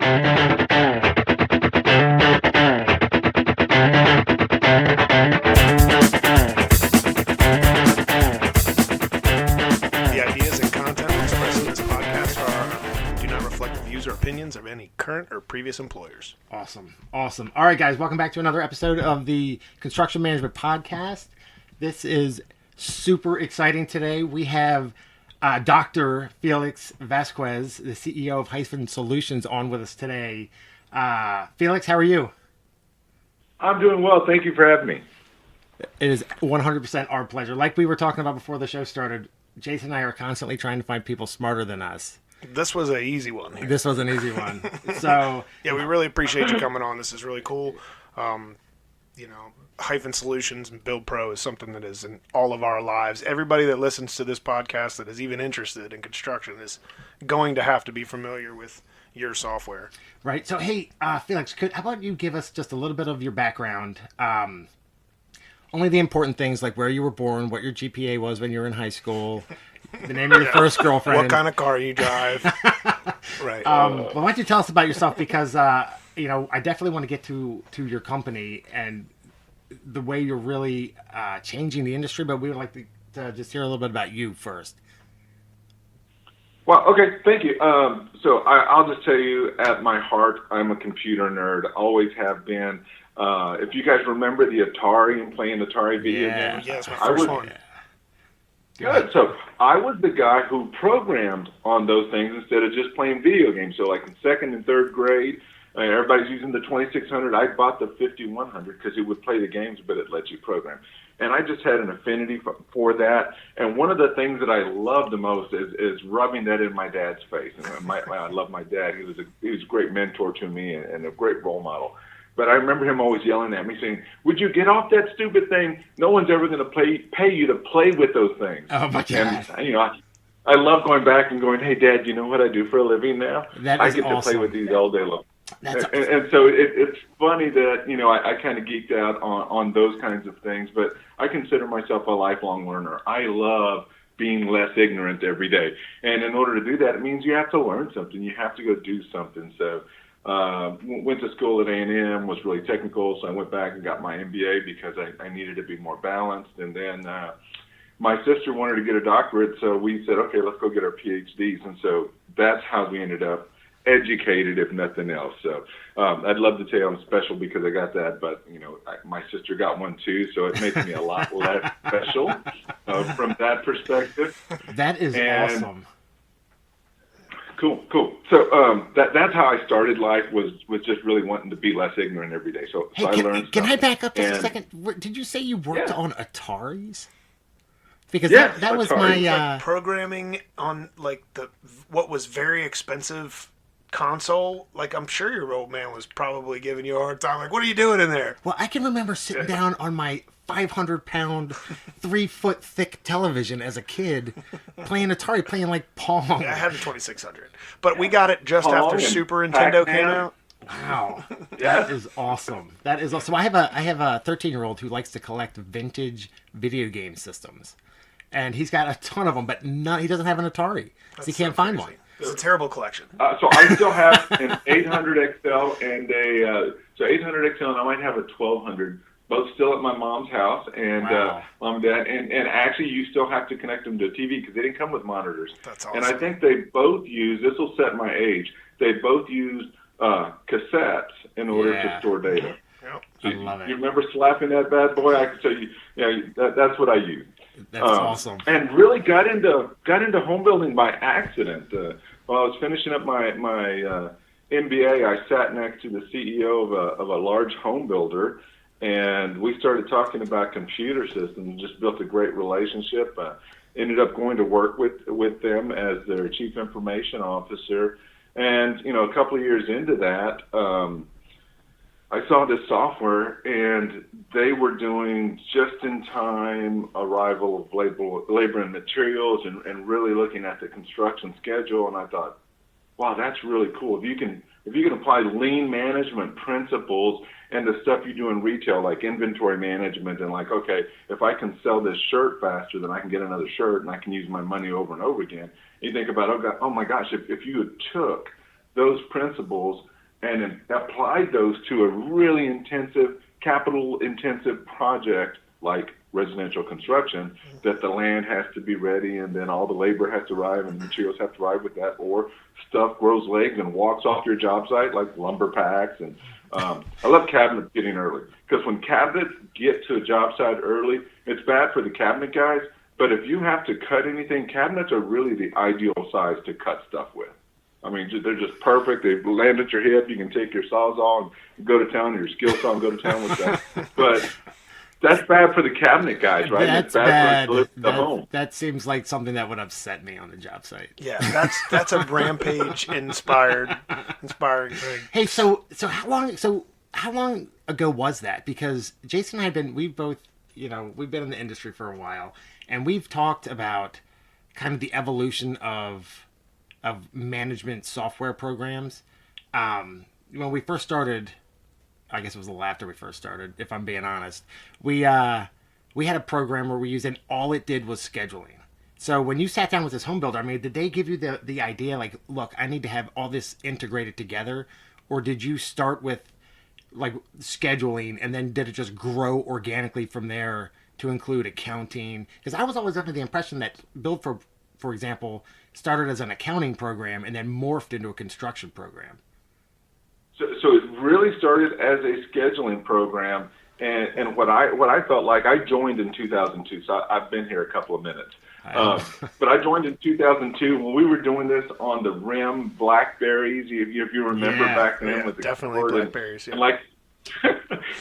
The ideas and content expressed in this podcast do not reflect the views or opinions of any current or previous employers. Awesome. All right, guys, welcome back to another episode of the Construction Management Podcast. This is super exciting today. We have Dr. Felix Vasquez, the CEO of Hyphen Solutions, on with us today. Felix, how are you? I'm doing well. Thank you for having me. It is 100% our pleasure. Like we were talking about before the show started, Jason and I are constantly trying to find people smarter than us. This was an easy one here. This was an easy one. So yeah, we really appreciate you coming on. This is really cool. Hyphen Solutions and Build Pro is something that is in all of our lives. Everybody that listens to this podcast that is even interested in construction is going to have to be familiar with your software. Right. So, hey, Felix, how about you give us just a little bit of your background? Only the important things like where you were born, what your GPA was when you were in high school, the name of your first girlfriend. What kind of car you drive. Right. But why don't you tell us about yourself? Because, I definitely want to get to your company and the way you're really changing the industry, but we would like to just hear a little bit about you first. Well, okay, thank you. So I'll just tell you, at my heart, I'm a computer nerd. Always have been. If you guys remember the Atari and playing Atari video games, yeah, it's my first one. Good. So I was the guy who programmed on those things instead of just playing video games. So like in second and third grade, everybody's using the 2600. I bought the 5100 because it would play the games, but it lets you program. And I just had an affinity for that. And one of the things that I love the most is rubbing that in my dad's face. And I love my dad. He was a great mentor to me and a great role model. But I remember him always yelling at me saying, "Would you get off that stupid thing? No one's ever going to pay you to play with those things." Oh, my God. And, I love going back and going, "Hey, Dad, you know what I do for a living now? I get to play with these all day long." And so it's funny that, I kind of geeked out on those kinds of things, but I consider myself a lifelong learner. I love being less ignorant every day. And in order to do that, it means you have to learn something. You have to go do something. So went to school at A&M, was really technical, so I went back and got my MBA because I needed to be more balanced. And then my sister wanted to get a doctorate, so we said, okay, let's go get our PhDs. And so that's how we ended up educated, if nothing else. So I'd love to tell you I'm special because I got that, but my sister got one too, so it makes me a lot less special from that perspective. That is awesome. Cool. So that's how I started life, was just really wanting to be less ignorant every day. So I learned. Can I back up just a second? Did you say you worked on Ataris? Because that was my like programming on like what was very expensive console. Like, I'm sure your old man was probably giving you a hard time. Like, what are you doing in there? Well, I can remember sitting down on my 500-pound, 3-foot thick television as a kid, playing Atari, playing like Pong. Yeah, I had the 2600, but we got it just after Super Nintendo came out. Wow, that is awesome. That is awesome. I have a 13-year-old who likes to collect vintage video game systems, and he's got a ton of them, but he doesn't have an Atari, so he can't find one. It's a terrible collection. So I still have an 800 XL and a 800 XL, and I might have a 1200. Both still at my mom's house, and wow. Mom and Dad. And actually, you still have to connect them to a TV because they didn't come with monitors. That's awesome. And I think they both use, this will set my age, they both use cassettes in order to store data. Yep. I love it. You remember slapping that bad boy? I can tell you, that's what I use. That's awesome. And really got into home building by accident. While I was finishing up my MBA, I sat next to the CEO of a large home builder, and we started talking about computer systems. Just built a great relationship. Ended up going to work with them as their chief information officer, and a couple of years into that, I saw this software, and they were doing just-in-time arrival of labor and materials, and really looking at the construction schedule. And I thought, wow, that's really cool. If you can apply lean management principles and the stuff you do in retail, like inventory management, and like, okay, if I can sell this shirt faster, then I can get another shirt, and I can use my money over and over again. You think about, oh my gosh, if you took those principles and then applied those to a really intensive, capital-intensive project like residential construction, that the land has to be ready and then all the labor has to arrive and materials have to arrive with that, or stuff grows legs and walks off your job site like lumber packs. And I love cabinets getting early, because when cabinets get to a job site early, it's bad for the cabinet guys, but if you have to cut anything, cabinets are really the ideal size to cut stuff with. I mean, they're just perfect. They land at your hip. You can take your Sawzall and go to town, or your skill saw and go to town with that. But that's bad for the cabinet guys, right? That's it's bad for the home. That seems like something that would upset me on the job site. Yeah, that's a Rampage inspiring thing. Hey, so how long ago was that? Because Jason and we've both, we've been in the industry for a while, and we've talked about kind of the evolution of management software programs. When we first started, I guess it was a little after we first started, if I'm being honest, we had a program where we used, and all it did was scheduling. So when you sat down with this home builder, I mean, did they give you the idea, like, look, I need to have all this integrated together? Or did you start with like scheduling, and then did it just grow organically from there to include accounting? Because I was always under the impression that Build, for example, started as an accounting program and then morphed into a construction program. So it really started as a scheduling program, and what I felt like, I joined in 2002, so I've been here a couple of minutes. But I joined in 2002 when we were doing this on the RIM Blackberries, if you remember back then, with the definitely Blackberries, and like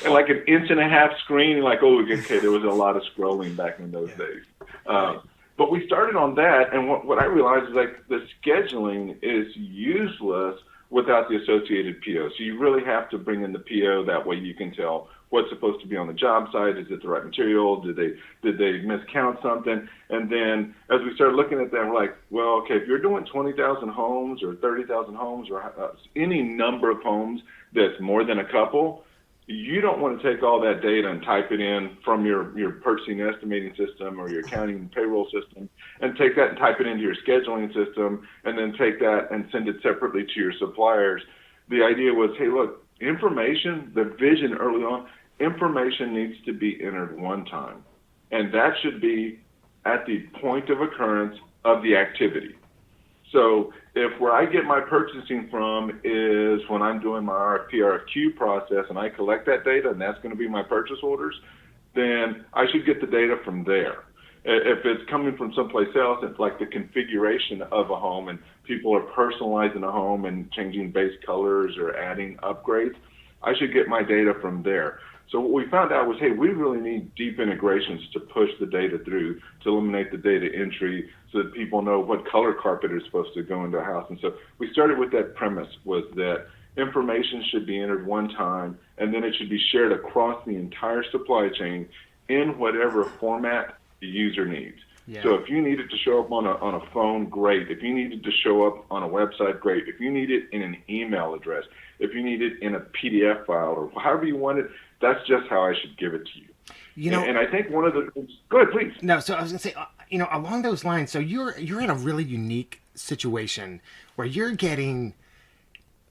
and like an inch and a half screen, like, oh, okay, there was a lot of scrolling back in those days. But we started on that, and what I realized is, like, the scheduling is useless without the associated PO. So you really have to bring in the PO. That way you can tell what's supposed to be on the job site. Is it the right material? Did they miscount something? And then as we started looking at that, we're like, well, okay, if you're doing 20,000 homes or 30,000 homes or any number of homes that's more than a couple, you don't want to take all that data and type it in from your purchasing estimating system or your accounting and payroll system, and take that and type it into your scheduling system, and then take that and send it separately to your suppliers. The idea was, hey, look, information, the vision early on, information needs to be entered one time, and that should be at the point of occurrence of the activity. So if where I get my purchasing from is when I'm doing my RFP, RFQ process, and I collect that data, and that's going to be my purchase orders, then I should get the data from there. If it's coming from someplace else, it's like the configuration of a home, and people are personalizing a home and changing base colors or adding upgrades, I should get my data from there. So what we found out was, hey, we really need deep integrations to push the data through, to eliminate the data entry, so that people know what color carpet is supposed to go into a house. And so we started with that premise, was that information should be entered one time, and then it should be shared across the entire supply chain in whatever format the user needs. Yeah. So if you need it to show up on a phone, great. If you need it to show up on a website, great. If you need it in an email address, if you need it in a PDF file, or however you want it, that's just how I should give it to you. And I think one of the things, go ahead, please. No, so I was going to say, along those lines, so you're in a really unique situation where you're getting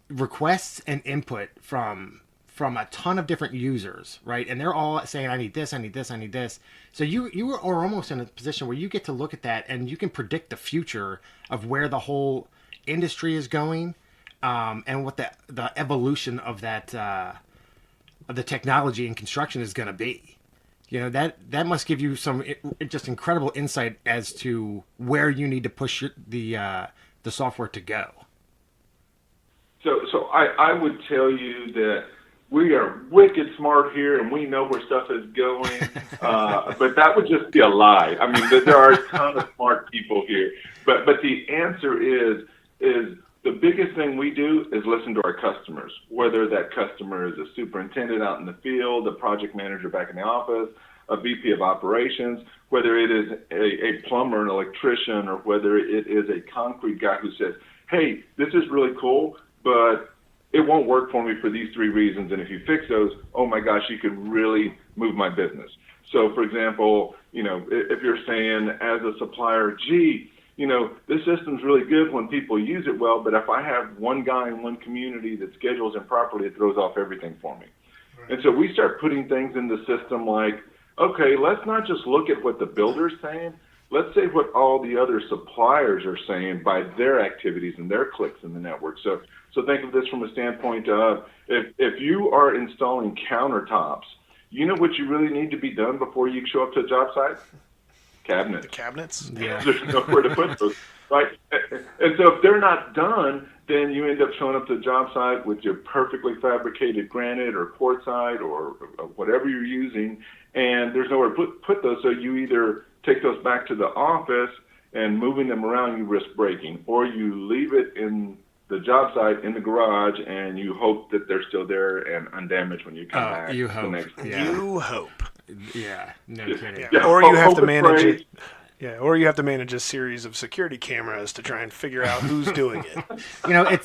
requests and input from a ton of different users, right? And they're all saying, I need this, I need this, I need this. So you are almost in a position where you get to look at that and you can predict the future of where the whole industry is going, and what the evolution of that of the technology in construction is going to be. That must give you some just incredible insight as to where you need to push the software to go. So I would tell you that we are wicked smart here, and we know where stuff is going, but that would just be a lie. I mean, there are a ton of smart people here, but the answer is the biggest thing we do is listen to our customers, whether that customer is a superintendent out in the field, a project manager back in the office, a VP of operations, whether it is a plumber, an electrician, or whether it is a concrete guy who says, hey, this is really cool, but it won't work for me for these 3 reasons, and if you fix those, oh my gosh, you could really move my business. So, for example, if you're saying as a supplier, gee, this system's really good when people use it well, but if I have one guy in one community that schedules improperly, it throws off everything for me. Right. And so we start putting things in the system like, okay, let's not just look at what the builder's saying. Let's say what all the other suppliers are saying by their activities and their clicks in the network. So think of this from a standpoint of if you are installing countertops, you know what you really need to be done before you show up to a job site? Cabinets. The cabinets? Yeah. There's nowhere to put those, right? And so if they're not done, then you end up showing up to the job site with your perfectly fabricated granite or quartzite or whatever you're using, and there's nowhere to put those. So you either take those back to the office, and moving them around, you risk breaking, or you leave it in the job site in the garage, and you hope that they're still there and undamaged when you come back. You hope. You hope. Yeah, no kidding. Yeah. Or you have to manage it. Yeah, or you have to manage a series of security cameras to try and figure out who's doing it.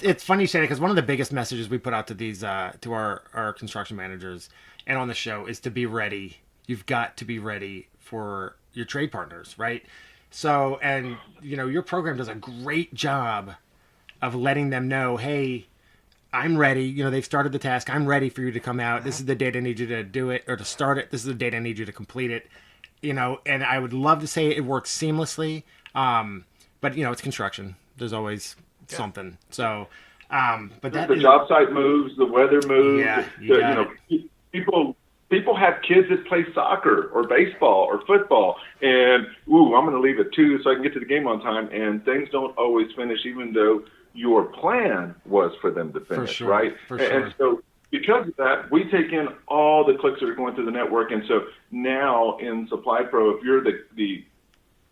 It's funny you say that, because one of the biggest messages we put out to these to our construction managers and on the show is to be ready. You've got to be ready for your trade partners, right? So, and your program does a great job of letting them know, hey, I'm ready. They've started the task. I'm ready for you to come out. This is the date I need you to do it or to start it. This is the date I need you to complete it. And I would love to say it works seamlessly. But it's construction. There's always something. So, but the job site moves, the weather moves. Yeah, people have kids that play soccer or baseball or football, and I'm going to leave at 2 so I can get to the game on time. And things don't always finish, even though your plan was for them to finish, right? For sure. And so because of that, we take in all the clicks that are going through the network. And so now in Supply Pro, if you're the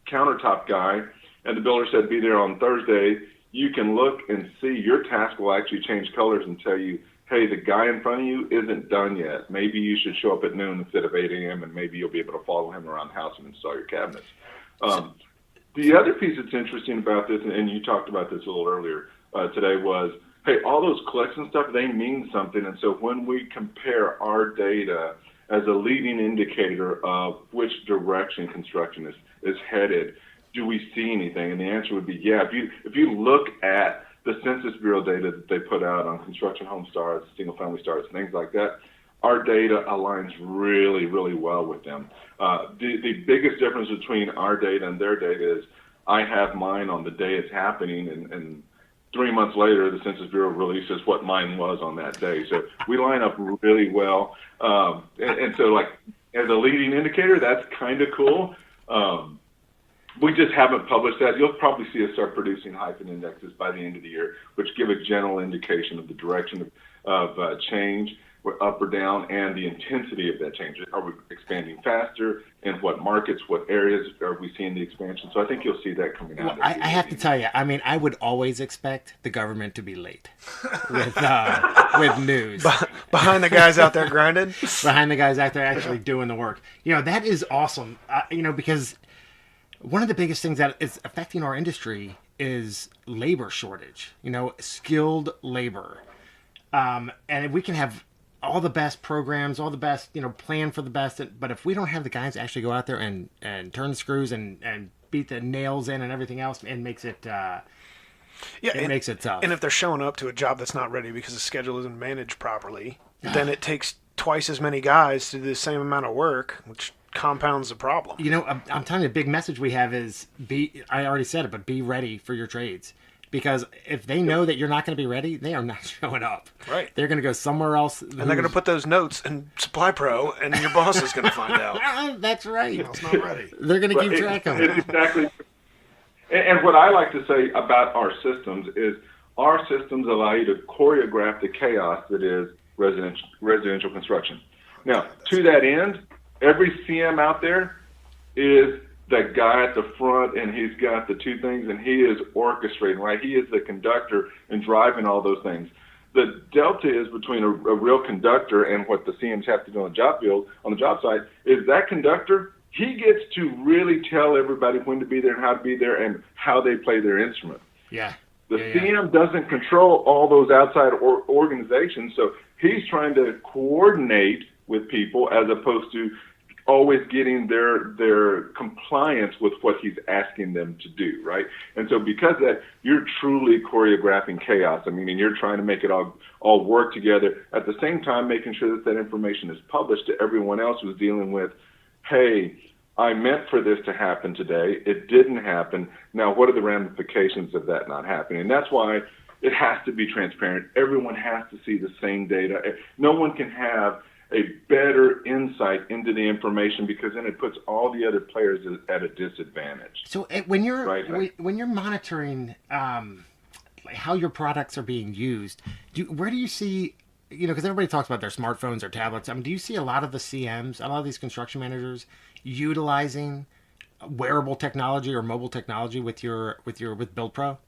countertop guy and the builder said be there on Thursday, you can look and see your task will actually change colors and tell you, hey, the guy in front of you isn't done yet. Maybe you should show up at noon instead of 8 a.m., and maybe you'll be able to follow him around the house and install your cabinets. The other piece that's interesting about this, and you talked about this a little earlier today, was, hey, all those clicks and stuff, they mean something. And so when we compare our data as a leading indicator of which direction construction is headed, do we see anything? And the answer would be yeah. If you look at the Census Bureau data that they put out on construction home starts, single-family starts, things like that, our data aligns really, really well with them. The biggest difference between our data and their data is I have mine on the day it's happening, and 3 months later, the Census Bureau releases what mine was on that day. So we line up really well. And so, like, as a leading indicator, that's kind of cool. We just haven't published that. You'll probably see us start producing hyphen indexes by the end of the year, which give a general indication of the direction of change, up or down, and the intensity of that change. Are we expanding faster? In what markets, what areas are we seeing the expansion? So I think you'll see that coming out. Well, I have to tell you, I would always expect the government to be late with news. Behind the guys out there grinding? Behind the guys out there actually doing the work. That is awesome, because one of the biggest things that is affecting our industry is labor shortage, skilled labor. And if we can have all the best programs, all the best, plan for the best, but if we don't have the guys actually go out there and turn the screws and beat the nails in and everything else, it makes it makes it tough. And if they're showing up to a job that's not ready because the schedule isn't managed properly, then it takes twice as many guys to do the same amount of work, which compounds the problem. I'm telling you, the big message we have is I already said it, but be ready for your trades. Because if they know that you're not going to be ready, they are not showing up. Right. They're going to go somewhere else. And they're going to put those notes in Supply Pro, and your boss is going to find out. That's right. It's not ready. They're going to keep track of it. Exactly. And what I like to say about our systems is our systems allow you to choreograph the chaos that is residential construction. Now, to that end, every CM out there is that guy at the front, and he's got the two things, and he is orchestrating, right? He is the conductor and driving all those things. The delta is between a real conductor and what the CMs have to do on the job field, on the job site, is that conductor, he gets to really tell everybody when to be there and how to be there and how they play their instrument. Yeah. The CM doesn't control all those outside organizations, so he's trying to coordinate with people as opposed to always getting their compliance with what he's asking them to do, right? And so because of that, you're truly choreographing chaos. I mean, and you're trying to make it all work together at the same time, making sure that information is published to everyone else who's dealing with, hey, I meant for this to happen today. It didn't happen. Now, what are the ramifications of that not happening? And that's why it has to be transparent. Everyone has to see the same data. No one can have a better insight into the information, because then it puts all the other players at a disadvantage. So when you're monitoring how your products are being used, where do you see, because everybody talks about their smartphones or tablets. I mean, do you see a lot of the CMs, a lot of these construction managers utilizing wearable technology or mobile technology with BuildPro?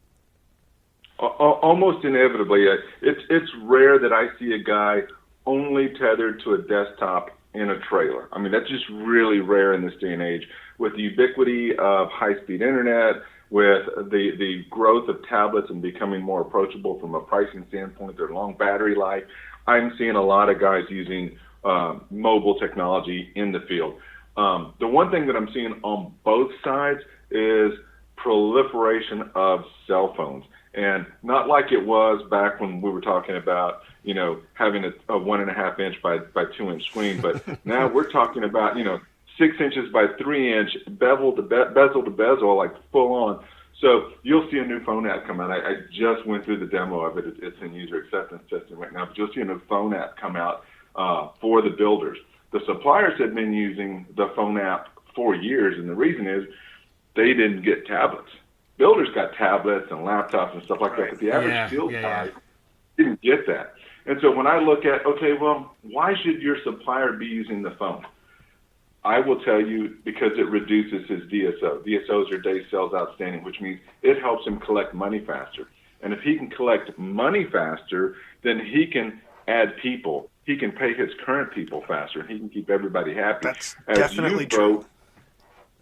Almost inevitably. It's rare that I see a guy only tethered to a desktop in a trailer. I mean, that's just really rare in this day and age. With the ubiquity of high-speed internet, with the growth of tablets and becoming more approachable from a pricing standpoint, their long battery life, I'm seeing a lot of guys using mobile technology in the field. The one thing that I'm seeing on both sides is proliferation of cell phones. And not like it was back when we were talking about, having a 1.5 inch by 2 inch screen, but now we're talking about, 6 inches by 3 inch, bezel to bezel, like full on. So you'll see a new phone app come out. I just went through the demo of it. It's in user acceptance testing right now, but you'll see a new phone app come out for the builders. The suppliers have been using the phone app for years, and the reason is they didn't get tablets. Builders got tablets and laptops and stuff like that, but the average field guy didn't get that. And so when I look at, okay, well, why should your supplier be using the phone? I will tell you, because it reduces his DSO. DSO is your day sales outstanding, which means it helps him collect money faster. And if he can collect money faster, then he can add people. He can pay his current people faster, and he can keep everybody happy. That's definitely true.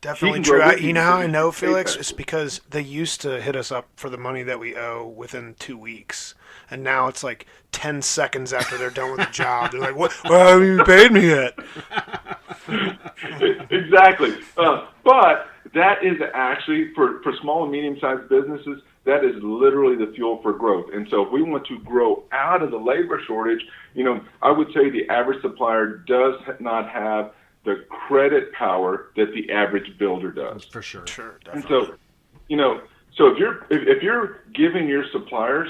Definitely true. You know how I know, Felix? It's because they used to hit us up for the money that we owe within 2 weeks. And now it's like 10 seconds after they're done with the job. They're like, "What? Well, haven't you paid me yet?" Exactly. But that is actually, for small and medium-sized businesses, that is literally the fuel for growth. And so if we want to grow out of the labor shortage, I would say the average supplier does not have the credit power that the average builder does. For sure. Sure, definitely. And so, so if you're giving your suppliers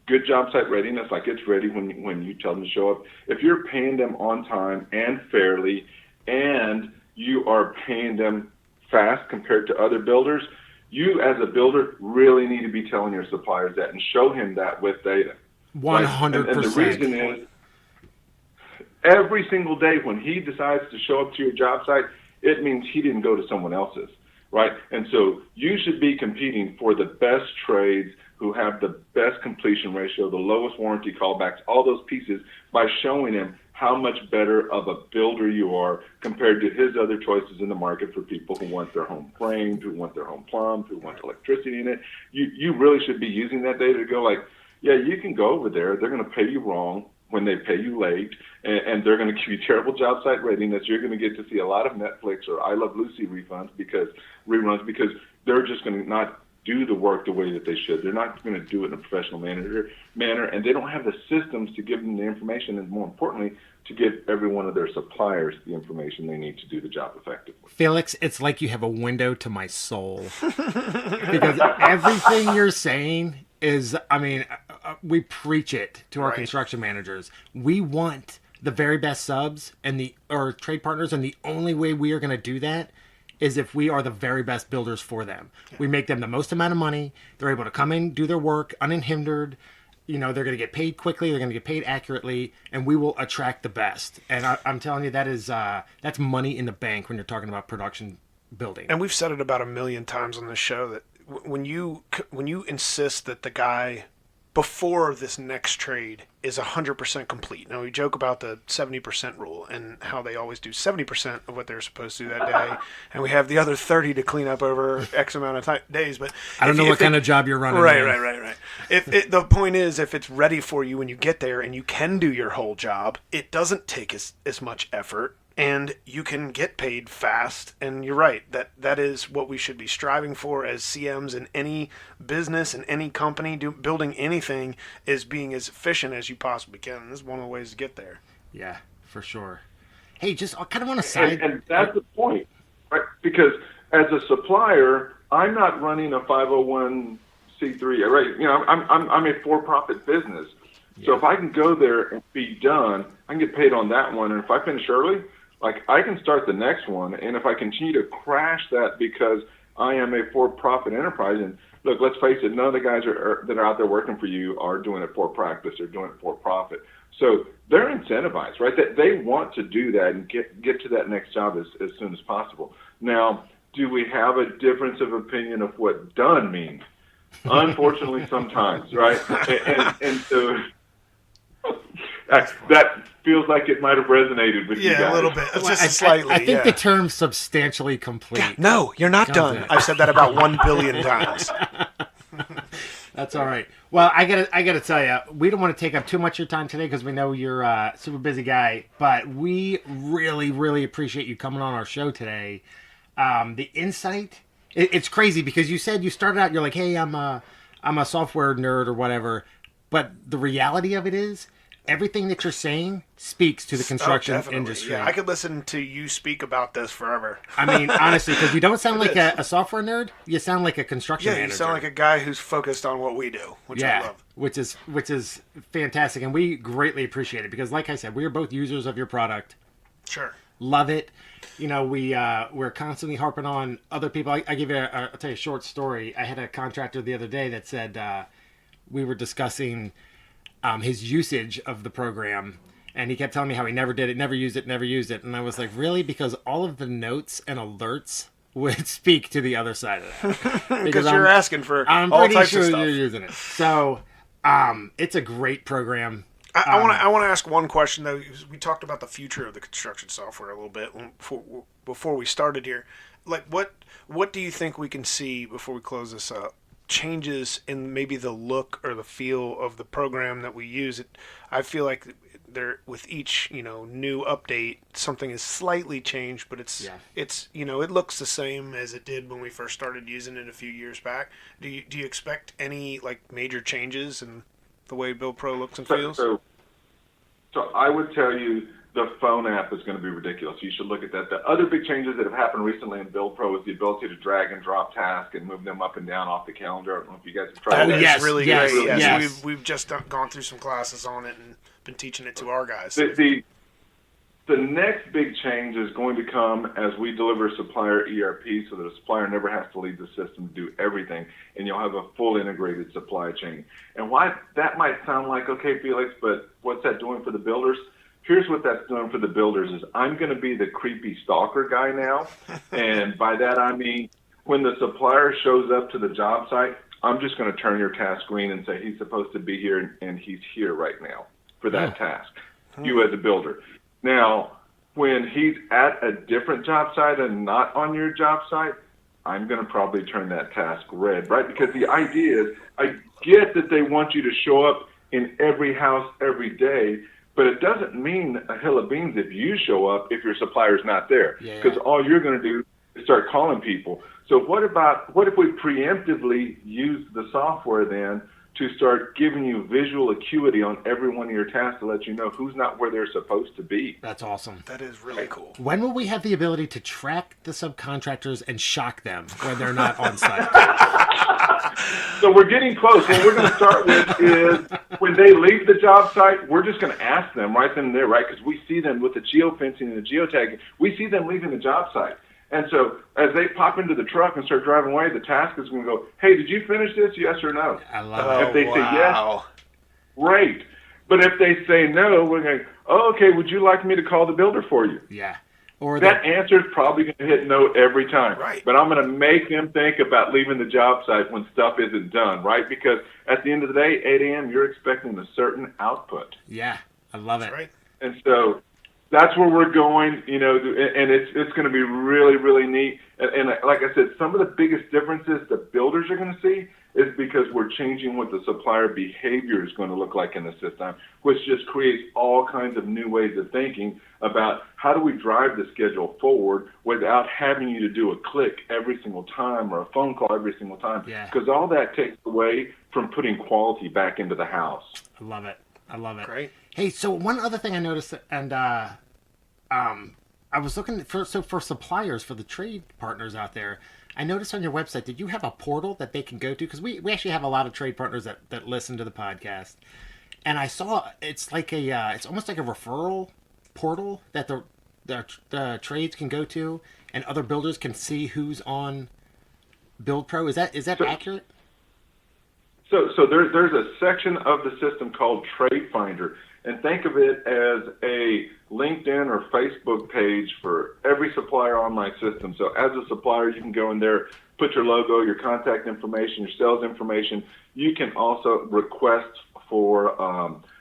good job site readiness, like it's ready when you tell them to show up, if you're paying them on time and fairly, and you are paying them fast compared to other builders, you as a builder really need to be telling your suppliers that and show him that with data. 100%. And the reason is, every single day when he decides to show up to your job site, it means he didn't go to someone else's, right? And so you should be competing for the best trades who have the best completion ratio, the lowest warranty callbacks, all those pieces, by showing him how much better of a builder you are compared to his other choices in the market for people who want their home framed, who want their home plumbed, who want electricity in it. You really should be using that data to go like, yeah, you can go over there. They're going to pay you wrong when they pay you late, and they're going to give you terrible job site readiness. You're going to get to see a lot of Netflix or I Love Lucy reruns because they're just going to not do the work the way that they should. They're not going to do it in a professional manner, and they don't have the systems to give them the information, and more importantly, to give every one of their suppliers the information they need to do the job effectively. Felix, it's like you have a window to my soul. Because everything you're saying is, we preach it to our construction managers. We want the very best subs and our trade partners, and the only way we are going to do that is if we are the very best builders for them. Yeah. We make them the most amount of money. They're able to come in, do their work uninhibered. They're going to get paid quickly. They're going to get paid accurately, and we will attract the best. And I'm telling you, that's money in the bank when you're talking about production building. And we've said it about 1 million times on this show that when you insist that the guy before this next trade is 100% complete. Now, we joke about the 70% rule and how they always do 70% of what they're supposed to do that day, and we have the other 30 to clean up over X amount of days. But I don't know what kind of job you're running. Right. The point is, if it's ready for you when you get there and you can do your whole job, it doesn't take as much effort and you can get paid fast. And you're right, that is what we should be striving for as CMs in any business, in any company, building anything, is being as efficient as you possibly can. And this is one of the ways to get there. Yeah, for sure. Hey, just kind of on a side. And that's the point, right? Because as a supplier, I'm not running a 501c3, right? You know, I'm a for-profit business. So if I can go there and be done, I can get paid on that one. And if I finish early, like, I can start the next one. And if I continue to crash that because I am a for-profit enterprise, and look, let's face it, none of the guys that are out there working for you are doing it for practice. They're doing it for profit. So they're incentivized, right? That they want to do that and get to that next job as soon as possible. Now, do we have a difference of opinion of what done means? Unfortunately, sometimes, right? And so that feels like it might have resonated with you guys. Yeah, a little bit. Just slightly. I think the term substantially complete. Yeah, no, you're not done. I've said that about 1 billion times. That's all right. Well, I gotta tell you, we don't want to take up too much of your time today because we know you're a super busy guy. But we really, really appreciate you coming on our show today. The insight, it's crazy because you said you started out, you're like, hey, I'm a software nerd or whatever. But the reality of it is, everything that you're saying speaks to the construction industry. Yeah, I could listen to you speak about this forever. I mean, honestly, because you don't sound like a software nerd. You sound like a construction manager. Yeah, you sound like a guy who's focused on what we do, which I love. Which is fantastic, and we greatly appreciate it because, like I said, we are both users of your product. Sure. Love it. You know, we're constantly harping on other people. I'll tell you a short story. I had a contractor the other day that said we were discussing his usage of the program, and he kept telling me how he never did it, never used it. And I was like, really? Because all of the notes and alerts would speak to the other side of that. Because you're asking for I'm all pretty types sure of stuff. you're using it. So it's a great program. I want to ask one question, though. We talked about the future of the construction software a little bit before we started here. Like, what do you think we can see before we close this up? Changes in maybe the look or the feel of the program that we use. I feel like there, with each new update, something is slightly changed, but it's it looks the same as it did when we first started using it a few years back. Do you expect any like major changes in the way Build Pro looks and feels? So I would tell you the phone app is going to be ridiculous. You should look at that. The other big changes that have happened recently in Build Pro is the ability to drag and drop tasks and move them up and down off the calendar. I don't know if you guys have tried that. Yes, really great. Yes. Yes. We've just gone through some classes on it and been teaching it to our guys. The next big change is going to come as we deliver supplier ERP so that a supplier never has to leave the system to do everything, and you'll have a full integrated supply chain. And why that might sound like, okay, Felix, but what's that doing for the builders? Here's what that's doing for the builders is I'm going to be the creepy stalker guy now. And by that, I mean, when the supplier shows up to the job site, I'm just going to turn your task green and say he's supposed to be here and he's here right now for that task, you as a builder. Now, when he's at a different job site and not on your job site, I'm going to probably turn that task red, right? Because the idea is I get that they want you to show up in every house every day, but it doesn't mean a hill of beans if you show up if your supplier's not there. Because all you're going to do is start calling people. So what if we preemptively use the software then to start giving you visual acuity on every one of your tasks to let you know who's not where they're supposed to be? That's awesome. That is really cool. When will we have the ability to track the subcontractors and shock them when they're not on site? So we're getting close. What we're going to start with is when they leave the job site, we're just going to ask them right then and there, right? Because we see them with the geofencing and the geotagging. We see them leaving the job site. And so as they pop into the truck and start driving away, the task is going to go, hey, did you finish this? Yes or no? I love it. If they say yes, great. But if they say no, we're going, oh, okay, would you like me to call the builder for you? Yeah. Or that answer is probably going to hit no every time. Right. But I'm going to make them think about leaving the job site when stuff isn't done, right? Because at the end of the day, 8 a.m., you're expecting a certain output. Yeah, I love it. Right. And so that's where we're going, and it's going to be really, really neat. And like I said, some of the biggest differences the builders are going to see is because we're changing what the supplier behavior is going to look like in the system, which just creates all kinds of new ways of thinking about how do we drive the schedule forward without having you to do a click every single time or a phone call every single time. Because all that takes away from putting quality back into the house. I love it. I love it. Great. Hey, so one other thing I noticed, and I was looking for suppliers, for the trade partners out there. I noticed on your website, did you have a portal that they can go to? Because we actually have a lot of trade partners that listen to the podcast. And I saw it's like it's almost like a referral portal that the trades can go to, and other builders can see who's on Build Pro. Is that accurate? So there's a section of the system called Trade Finder, and think of it as a LinkedIn or Facebook page for every supplier on my system. So as a supplier, you can go in there, put your logo, your contact information, your sales information. You can also request for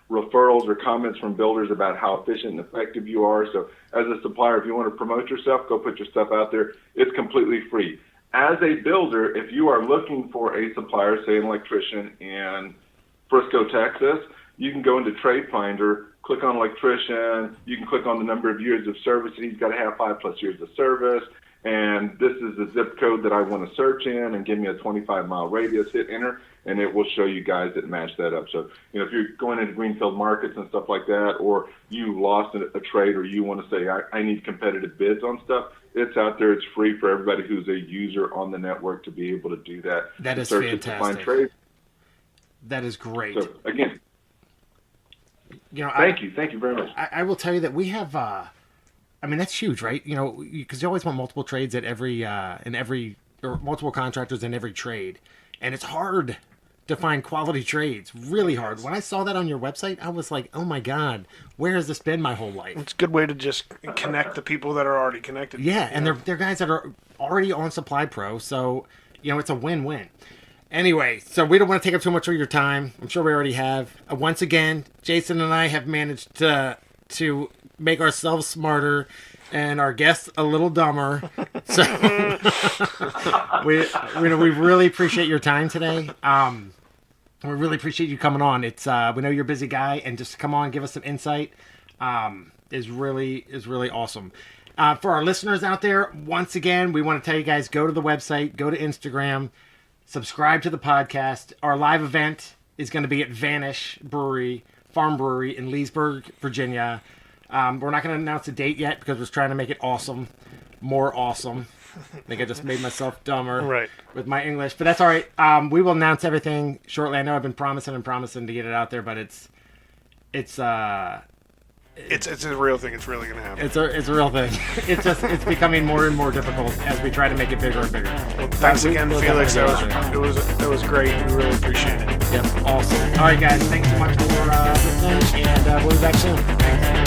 referrals or comments from builders about how efficient and effective you are. So as a supplier, if you want to promote yourself, go put your stuff out there. It's completely free. As a builder, if you are looking for a supplier, say an electrician in Frisco, Texas, you can go into Trade Finder, click on electrician, you can click on the number of years of service that he's got to have, 5+ years of service, and this is the zip code that I want to search in, and give me a 25-mile radius, hit enter, and it will show you guys that match that up. So, if you're going into greenfield markets and stuff like that, or you lost a trade, or you want to say, I need competitive bids on stuff, it's out there. It's free for everybody who's a user on the network to be able to do that. That is search fantastic. To find trades. That is great. So, again, thank you very much. I will tell you that we have. That's huge, right? Because you always want multiple trades at every or multiple contractors in every trade, and it's hard to find quality trades. Really hard. When I saw that on your website, I was like, oh my God, where has this been my whole life? It's a good way to just connect the people that are already connected. Yeah, and they're guys that are already on Supply Pro, so it's a win-win. Anyway, so we don't want to take up too much of your time. I'm sure we already have. Once again, Jason and I have managed to make ourselves smarter and our guests a little dumber. So we really appreciate your time today. We really appreciate you coming on. It's we know you're a busy guy, and just to come on, give us some insight is really awesome. For our listeners out there, once again, we want to tell you guys, go to the website, go to Instagram, subscribe to the podcast. Our live event is going to be at Vanish Farm Brewery in Leesburg, Virginia. We're not going to announce a date yet because we're trying to make it awesome, more awesome. I think I just made myself dumber with my English, but that's all right. We will announce everything shortly. I know I've been promising to get it out there, but it's a real thing. It's really going to happen. It's a real thing. It's becoming more and more difficult as we try to make it bigger and bigger. Well, thanks again, Felix. That was great. We really appreciate it. Yep, awesome. All right, guys, thanks so much for listening, and we'll be back soon. Thanks.